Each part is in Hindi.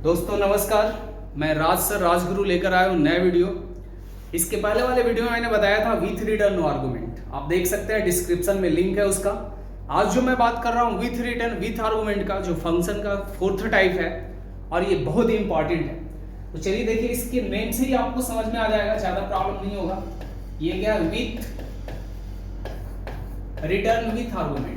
दोस्तों नमस्कार। मैं राज सर राजगुरु लेकर आया हूँ नया वीडियो। इसके पहले वाले वीडियो में मैंने बताया था विथ रिटर्न नो आर्गुमेंट, आप देख सकते हैं डिस्क्रिप्शन में लिंक है उसका। आज जो मैं बात कर रहा हूँ विथ रिटर्न विथ आर्गुमेंट का, जो फंक्शन का फोर्थ टाइप है और ये बहुत ही इंपॉर्टेंट है। तो चलिए देखिए, इसके नेम से ही आपको समझ में आ जाएगा, ज़्यादा प्रॉब्लम नहीं होगा। ये क्या है? With return with argument.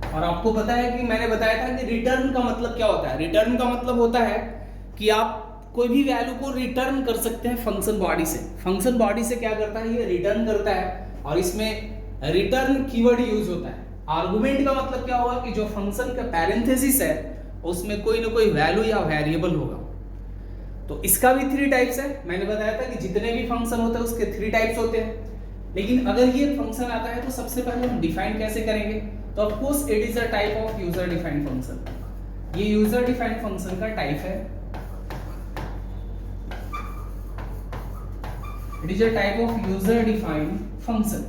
और आपको पता है कि मैंने बताया था कि रिटर्न का मतलब क्या होता है। रिटर्न का मतलब होता है कि आप कोई भी वैल्यू को रिटर्न कर सकते हैं फंक्शन बॉडी से। फंक्शन बॉडी से क्या करता है? ये रिटर्न करता है और इसमें रिटर्न कीवर्ड यूज होता है। आर्गुमेंट का मतलब क्या होगा कि जो फंक्शन का पैरेंथेसिस है उसमें कोई ना कोई वैल्यू या वेरिएबल होगा। तो इसका भी 3 टाइप्स है। मैंने बताया था कि जितने भी फंक्शन होते हैं उसके 3 टाइप्स होते हैं। लेकिन अगर ये फंक्शन आता है तो सबसे पहले हम डिफाइन कैसे करेंगे? तो of course it is a type of user defined function. ये यूजर डिफाइंड फंक्शन का टाइप है। It is a type of user defined function.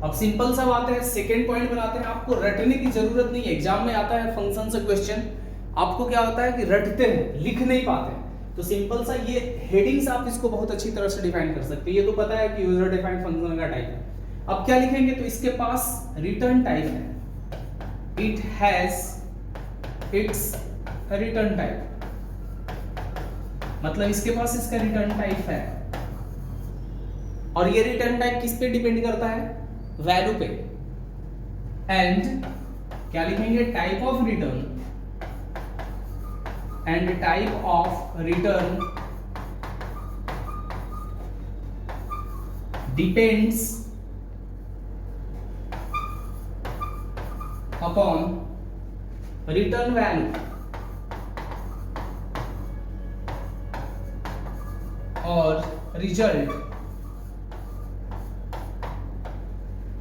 अब सिंपल सा बात है, सेकेंड पॉइंट बनाते हैं। आपको रटने की जरूरत नहीं है। एग्जाम में आता है फंक्शन से क्वेश्चन, आपको क्या होता है कि रटते हैं, लिख नहीं पाते। तो सिंपल सा ये हेडिंग से आप इसको बहुत अच्छी तरह से डिफाइन कर सकते हैं। ये तो पता है कि यूजर डिफाइंड फंक्शन का टाइप है। अब क्या लिखेंगे? तो इसके पास रिटर्न टाइप है। It has its return type, मतलब इसके पास इसका रिटर्न टाइप है। और ये रिटर्न टाइप किस पे डिपेंड करता है? वैल्यू पे। एंड क्या लिखेंगे? Type of return and type of return depends upon return value और result।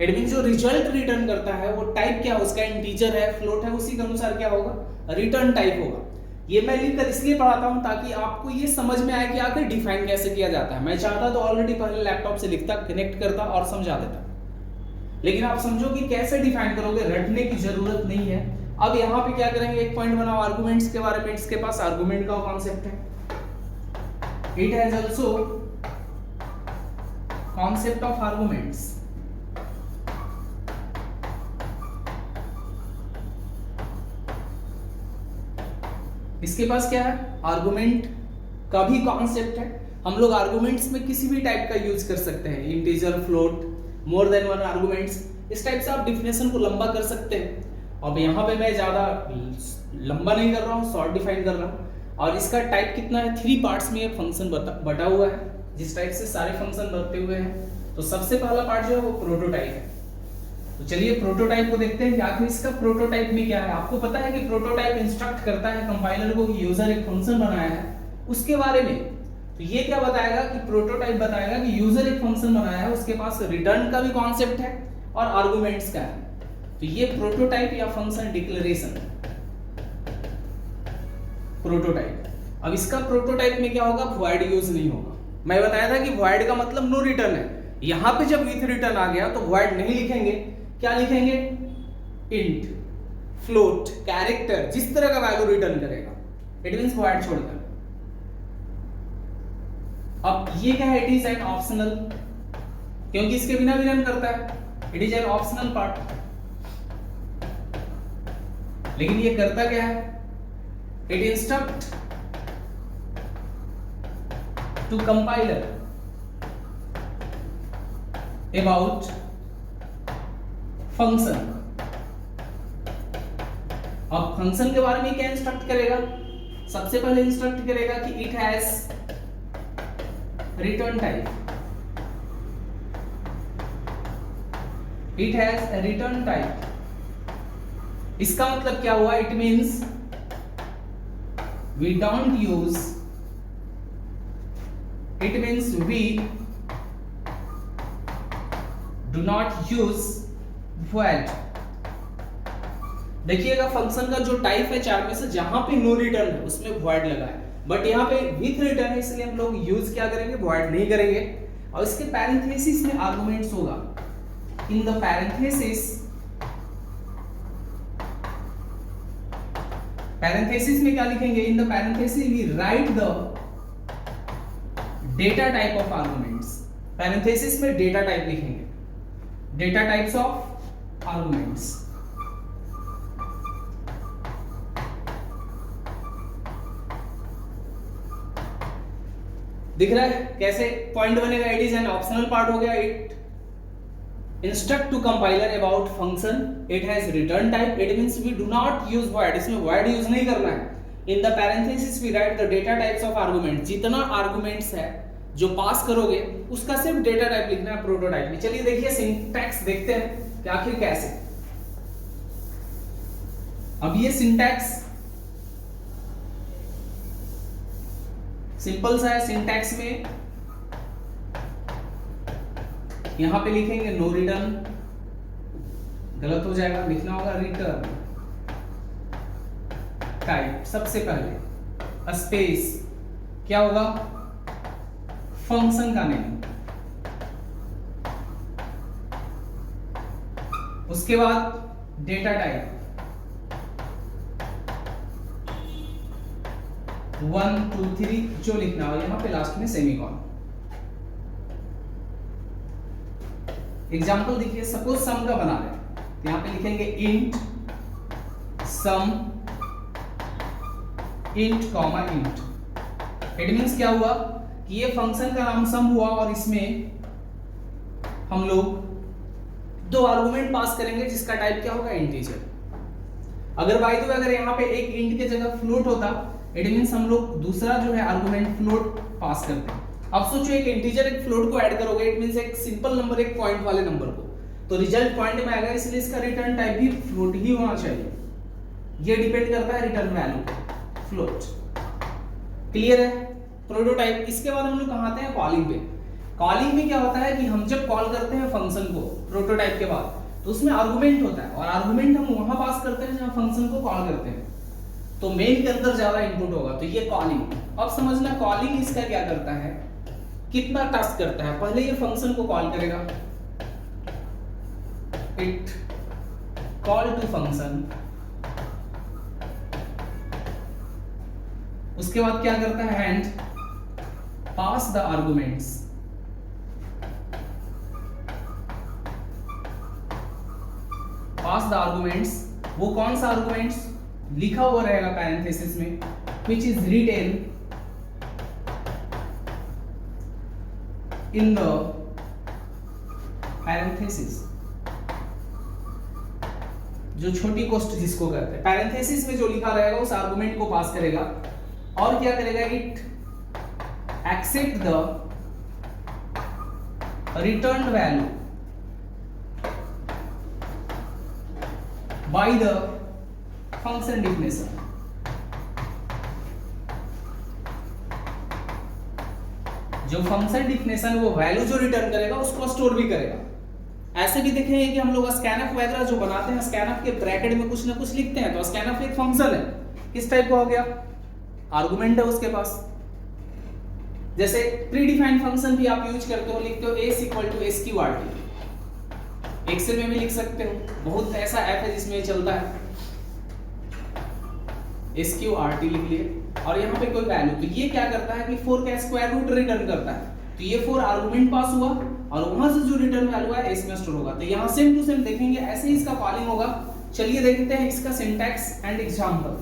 इट मीन जो रिजल्ट रिटर्न करता है वो टाइप क्या है उसका? इंटीजर है, फ्लोट है, उसी के अनुसार क्या होगा? रिटर्न टाइप होगा। ये मैं लिखकर इसलिए पढ़ाता हूं ताकि आपको ये समझ में आए कि आखिर डिफाइन कैसे किया जाता है। मैं चाहता तो ऑलरेडी पहले लैपटॉप से लिखता, कनेक्ट करता और समझा देता, लेकिन आप समझो कि कैसे डिफाइन करोगे, रटने की जरूरत नहीं है। अब यहाँ पे क्या करेंगे? एक पॉइंट बनाओ आर्गुमेंट्स के बारे में। इसके पास आर्गुमेंट का कॉन्सेप्ट है। It has also concept of arguments. इसके पास क्या है? आर्गुमेंट का भी कॉन्सेप्ट है। हम लोग आर्गुमेंट्स में किसी भी टाइप का यूज कर सकते हैं, integer, float, more than one arguments. इस टाइप से आप डिफिनेशन को लंबा कर सकते हैं। अब यहाँ पे मैं ज्यादा लंबा नहीं कर रहा हूँ, शॉर्ट डिफाइन कर रहा हूँ। और इसका टाइप कितना है? 3 पार्ट्स में ये फंक्शन बटा हुआ है, जिस टाइप से सारे फंक्शन बटे हुए हैं। तो सबसे पहला पार्ट जो है वो प्रोटोटाइप है। तो चलिए प्रोटोटाइप को देखते हैं कि आखिर इसका प्रोटोटाइप में क्या है। आपको पता है कि प्रोटोटाइप इंस्ट्रक्ट करता है कंपाइलर को कि यूजर एक फंक्शन बनाया है उसके बारे में। तो ये क्या बताएगा कि प्रोटोटाइप बताएगा कि यूजर एक फंक्शन बनाया है, उसके पास रिटर्न का भी कॉन्सेप्ट है और आर्गुमेंट्स का है। तो ये प्रोटोटाइप या फंक्शन डिक्लेरेशन प्रोटोटाइप। अब इसका प्रोटोटाइप में क्या होगा? वॉइड यूज नहीं होगा। मैं बताया था कि वॉइड का मतलब नो रिटर्न है। यहां पे जब विथ रिटर्न आ गया तो वॉइड नहीं लिखेंगे। क्या लिखेंगे? इंट, फ्लोट, कैरेक्टर, जिस तरह का वैल्यू रिटर्न करेगा। इट मींस वॉइड छोड़कर। अब ये क्या है? इट इज एन ऑप्शनल, क्योंकि इसके बिना भी रन करता है। It is an optional part. लेकिन ये करता क्या है? It instruct to compiler about function. अब फंक्शन के बारे में क्या इंस्ट्रक्ट करेगा? सबसे पहले इंस्ट्रक्ट करेगा कि it has return type. It has return type. इसका मतलब क्या हुआ? It means we don't use, it means we do not use void. देखिएगा फंक्शन का जो टाइप है 4 में से, जहां पे नो रिटर्न है उसमें वॉइड लगा है, बट यहाँ पे विथ रिटर्न है, इसलिए हम लोग यूज क्या करेंगे? वॉइड नहीं करेंगे। और इसके पैरेंथेसिस में आर्गुमेंट्स होगा। इन द पैरेंथेसिस में क्या लिखेंगे? In the parenthesis we write the data type of arguments. Parenthesis में डेटा टाइप लिखेंगे, डेटा टाइप्स ऑफ आर्गुमेंट्स। दिख रहा है कैसे पॉइंट बनेगा? It is an optional part हो गया। It instruct to compiler about function, it has return type, it means we do not use void, इसमें void यूज नहीं करना है। In the parenthesis we write the data types of argument, जितना आर्गुमेंट्स है जो पास करोगे उसका सिर्फ डेटा टाइप लिखना है प्रोटोटाइप में। चलिए देखिए सिंटैक्स देखते हैं कि आखिर कैसे। अब ये सिंटैक्स सिंपल सा है। सिंटैक्स में यहां पे लिखेंगे नो रिटर्न, गलत हो जाएगा, लिखना होगा रिटर्न टाइप। सबसे पहले स्पेस क्या होगा? फंक्शन का नेम, उसके बाद डेटा टाइप 1 2 3 जो लिखना हो, यहां पे लास्ट में सेमीकोलन। एग्जाम्पल देखिए, सपोज सम का बना रहे हैं तो यहां पे लिखेंगे int sum int comma int. It means क्या हुआ कि ये फंक्शन का नाम सम हुआ और इसमें हम लोग दो आर्गुमेंट पास करेंगे जिसका टाइप क्या होगा? इंटीजर। अगर बाय द वे अगर यहाँ पे एक इंट के जगह फ्लोट होता, इट मींस हम लोग दूसरा जो है आर्गुमेंट फ्लोट पास करते हैं। अब सोचो एक इंटीजर एक फ्लोट को ऐड करोगे, इट मींस एक सिंपल नंबर एक पॉइंट वाले नंबर को, तो रिजल्ट पॉइंट में आएगा, इसलिए इसका रिटर्न टाइप भी फ्लोट ही होना चाहिए। ये डिपेंड करता है रिटर्न वैल्यू फ्लोट। क्लियर है? प्रोटोटाइप। इसके बाद हम लोग कहां आते हैं? कॉलिंग पे। कॉलिंग में क्या होता है कि हम जब कॉल करते हैं फंक्शन को प्रोटोटाइप के बाद, तो उसमें आर्गुमेंट होता है और आर्गुमेंट हम वहां पास करते हैं जहां फंक्शन को कॉल करते हैं, तो मेन के अंदर ज्यादा इनपुट होगा, तो ये कॉलिंग। अब समझना कॉलिंग इसका क्या करता है, कितना टास्क करता है। पहले ये फंक्शन को कॉल करेगा, इट कॉल टू फंक्शन, उसके बाद क्या करता है? Hand pass the arguments, pass the arguments. वो कौन सा आर्गुमेंट्स? लिखा हुआ रहेगा पैरेंथेसिस में, which is written in the parenthesis, जो छोटी कोष्ठ जिसको कहते हैं। पैरेंथेसिस में जो लिखा रहेगा उस आर्गुमेंट को पास करेगा और क्या करेगा? It except the return value by the function definition. जो फंक्शन डिफिनेशन वो वैल्यू जो रिटर्न करेगा उसको स्टोर भी करेगा। ऐसे भी देखेंगे कि हम लोग स्कैनफ वगैरह जो बनाते हैं, स्कैनफ के ब्रैकेट में कुछ ना कुछ लिखते हैं, तो स्कैनफ एक फंक्शन है, किस टाइप का हो गया? आर्गुमेंट है उसके पास। जैसे प्री डिफाइंड फंक्शन भी आप यूज करते हो, लिखते हो s equal to sqrt, Excel में भी लिख सकते हो, बहुत ऐसा ऐप है जिसमें चलता है, sqrt लिख लिए और यहाँ पे कोई वैल्यू, तो ये क्या करता है कि 4 का स्क्वायर रूट रिटर्न करता है, तो ये 4 आर्गुमेंट पास हुआ और वहां से जो रिटर्न वैल्यू है इसमें स्टोर होगा। तो यहाँ सेम टू सेम देखेंगे, ऐसे ही इसका कॉलिंग होगा। चलिए देखते हैं इसका सिंटैक्स एंड एग्जांपल।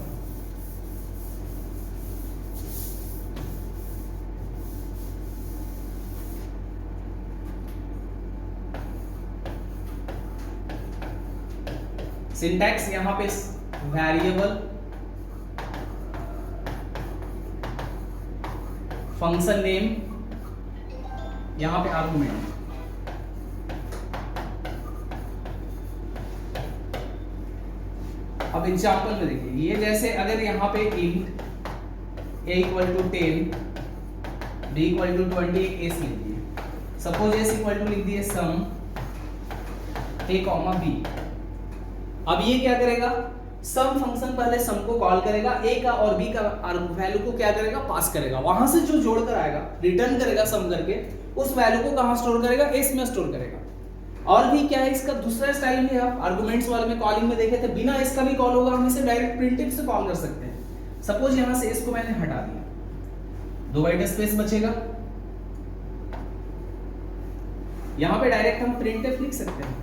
सिंटैक्स यहाँ पे वेरिएबल, फंक्शन नेम, यहां पे आर्गुमेंट। अब एग्जांपल में देखिए, ये जैसे अगर यहां पे int a equal to 10 b equal to 20 s लिख दिए, सपोज s इक्वल टू लिख दिए सम a कॉमा b। अब ये क्या करेगा? सम फंक्शन पहले सम को कॉल करेगा, ए का और बी का वैल्यू को क्या करेगा, पास करेगा, वहां से जो जोड़ कर आएगा रिटर्न करेगा सम करके, उस वैल्यू को कहां स्टोर करेगा, एस में स्टोर करेगा। और भी क्या है इसका दूसरा स्टाइल भी है, आप आर्गुमेंट्स वाले में कॉलिंग में देखे थे, बिना एस का भी कॉल होगा, हम इसे डायरेक्ट प्रिंटिंग से कॉल कर सकते हैं। सपोज यहां से एस को मैंने हटा दिया, 2 बाइट स्पेस बचेगा, यहां पे डायरेक्ट हम प्रिंटफ लिख सकते हैं,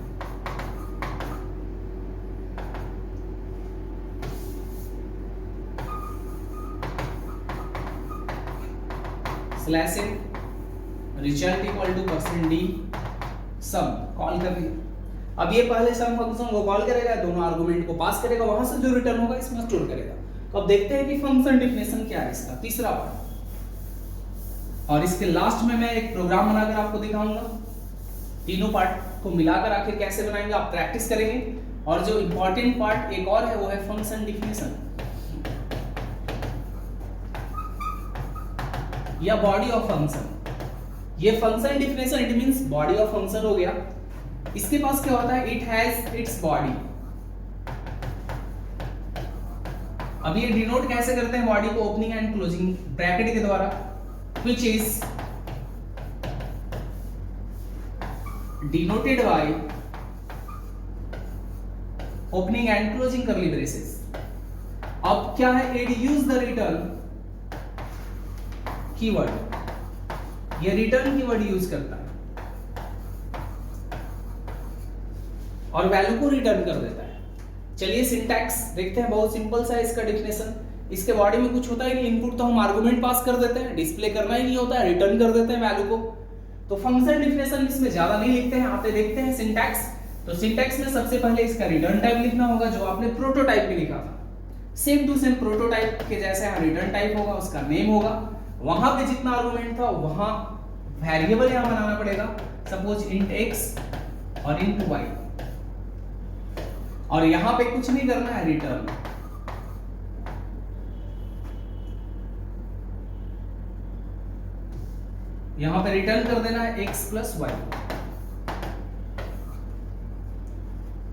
slash in result equal to %d सम, कॉल कर दिया। अब ये पहले सम फंक्शन को कॉल करेगा, दोनों आर्गुमेंट को पास करेगा, वहां से जो रिटर्न होगा इसमें स्टोर करेगा। तो अब देखते हैं कि फंक्शन डेफिनेशन क्या है इसका, तीसरा पार्ट। और इसके लास्ट में मैं एक प्रोग्राम बनाकर आपको दिखाऊंगा, तीनों पार्ट को मिलाकर आखिर कैसे बनाएंगे आप प्रैक्टिस करेंगे। और जो इंपॉर्टेंट पार्ट एक और है वो है फंक्शन डेफिनेशन या बॉडी ऑफ फंक्शन। ये function definition it means body of function हो गया। इसके पास क्या होता है, इट हैज इट्स बॉडी। अब ये डिनोट कैसे करते हैं बॉडी को, ओपनिंग एंड क्लोजिंग ब्रैकेट के द्वारा, which is denoted by opening and closing curly braces. अब क्या है, it use the return keyword, ये रिटर्न कीवर्ड यूज करता है और वैल्यू को रिटर्न कर देता है। चलिए सिंटैक्स देखते हैं, बहुत सिंपल सा है इसका डेफिनेशन। इसके बॉडी में कुछ होता है नहीं, इनपुट तो हम आर्गुमेंट पास कर देते हैं, डिस्प्ले करना ही नहीं होता है, रिटर्न कर देते हैं वैल्यू को। तो फंक्शन डेफिनेशन इसमें ज्यादा नहीं लिखते हैं, यहाँ पे देखते हैं सिंटैक्स। तो सिंटैक्स में सबसे पहले इसका रिटर्न टाइप लिखना होगा, जो आपने प्रोटोटाइप में लिखा था, सेम टू सेम प्रोटोटाइप के जैसे यहाँ रिटर्न टाइप होगा, उसका नेम होगा, वहां पे जितना आर्गुमेंट था वहां वेरिएबल यहां बनाना पड़ेगा, सपोज इंट x और इंट y, और यहां पे कुछ नहीं करना है, रिटर्न। यहां पे रिटर्न कर देना है x प्लस y,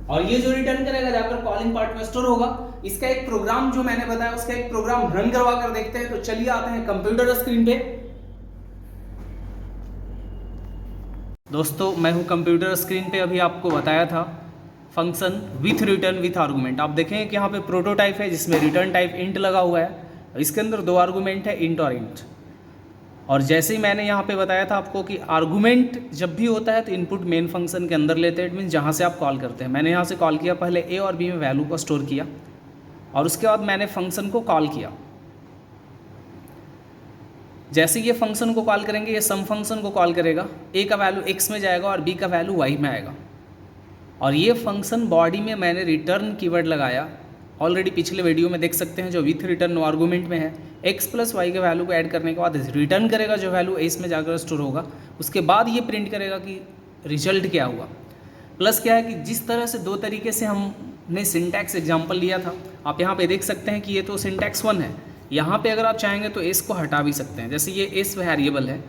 और ये जो रिटर्न करेगा जाकर कॉलिंग पार्ट में स्टोर होगा। इसका एक प्रोग्राम जो मैंने बताया, उसका एक प्रोग्राम रन करवा कर देखते हैं। तो चलिए आते हैं कंप्यूटर स्क्रीन पे। दोस्तों मैं हूं कंप्यूटर स्क्रीन पे, अभी आपको बताया था function with return with argument. आप देखें कि यहाँ पे प्रोटोटाइप है जिसमें रिटर्न टाइप इंट लगा हुआ है, इसके अंदर 2 आर्गुमेंट है, इंट और इंट। और जैसे ही मैंने यहाँ पे बताया था आपको कि आर्गुमेंट जब भी होता है तो इनपुट मेन फंक्शन के अंदर लेते हैं, इट मीन जहाँ से आप कॉल करते हैं। मैंने यहाँ से कॉल किया, पहले ए और बी में वैल्यू को स्टोर किया और उसके बाद मैंने फंक्शन को कॉल किया। जैसे ये फंक्शन को कॉल करेंगे, ये सम फंक्शन को कॉल करेगा, ए का वैल्यू x में जाएगा और बी का वैल्यू y में आएगा। और ये फंक्शन बॉडी में मैंने रिटर्न कीवर्ड लगाया, ऑलरेडी पिछले वीडियो में देख सकते हैं, जो विथ रिटर्न नो आर्गुमेंट में है। x प्लस वाई के वैल्यू को ऐड करने के बाद रिटर्न करेगा जो वैल्यू एस में जाकर स्टोर होगा, उसके बाद ये प्रिंट करेगा कि रिजल्ट क्या हुआ। प्लस क्या है कि जिस तरह से 2 तरीके से हमने सिंटैक्स एग्जाम्पल लिया था, आप यहाँ पे देख सकते हैं कि ये तो सिंटैक्स 1 है। यहाँ पे अगर आप चाहेंगे तो एस को हटा भी सकते हैं, जैसे ये एस वेरिएबल है,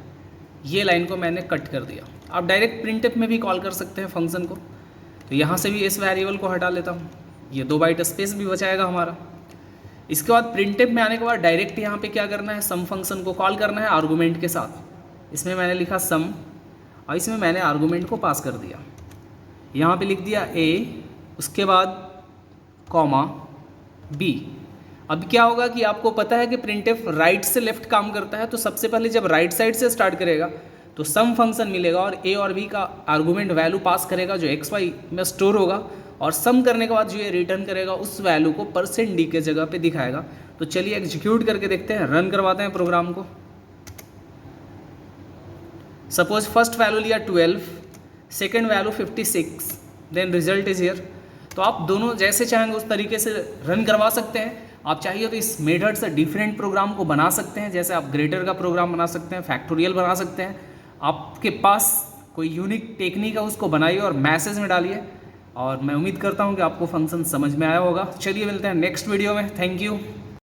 ये लाइन को मैंने कट कर दिया। आप डायरेक्ट प्रिंटफ में भी कॉल कर सकते हैं फंक्शन को। तो यहाँ से भी एस वेरिएबल को हटा लेता हूँ, ये 2 बाइट स्पेस भी बचाएगा हमारा। इसके बाद प्रिंटफ में आने के बाद डायरेक्ट यहाँ पे क्या करना है, सम फंक्शन को कॉल करना है आर्गुमेंट के साथ। इसमें मैंने लिखा सम और इसमें मैंने आर्गुमेंट को पास कर दिया। यहाँ पे लिख दिया a, उसके बाद कॉमा b। अब क्या होगा कि आपको पता है कि प्रिंटफ राइट से लेफ्ट काम करता है, तो सबसे पहले जब राइट साइड से स्टार्ट करेगा तो सम फंक्शन मिलेगा और a और b का आर्गुमेंट वैल्यू पास करेगा जो x y में स्टोर होगा, और सम करने के बाद जो ये रिटर्न करेगा उस वैल्यू को %d के जगह पे दिखाएगा। तो चलिए एग्जीक्यूट करके देखते हैं, रन करवाते हैं प्रोग्राम को। सपोज फर्स्ट वैल्यू लिया 12, second value 56, then result is here. तो आप दोनों जैसे चाहेंगे उस तरीके से रन करवा सकते हैं। आप चाहिए तो इस मेथड से डिफरेंट प्रोग्राम को बना सकते हैं, जैसे आप ग्रेटर का प्रोग्राम बना सकते हैं, फैक्टोरियल बना सकते हैं। आपके पास कोई यूनिक टेक्निक है उसको बनाइए और मैसेज में डालिए, और मैं उम्मीद करता हूँ कि आपको फंक्शन समझ में आया होगा। चलिए मिलते हैं नेक्स्ट वीडियो में, थैंक यू।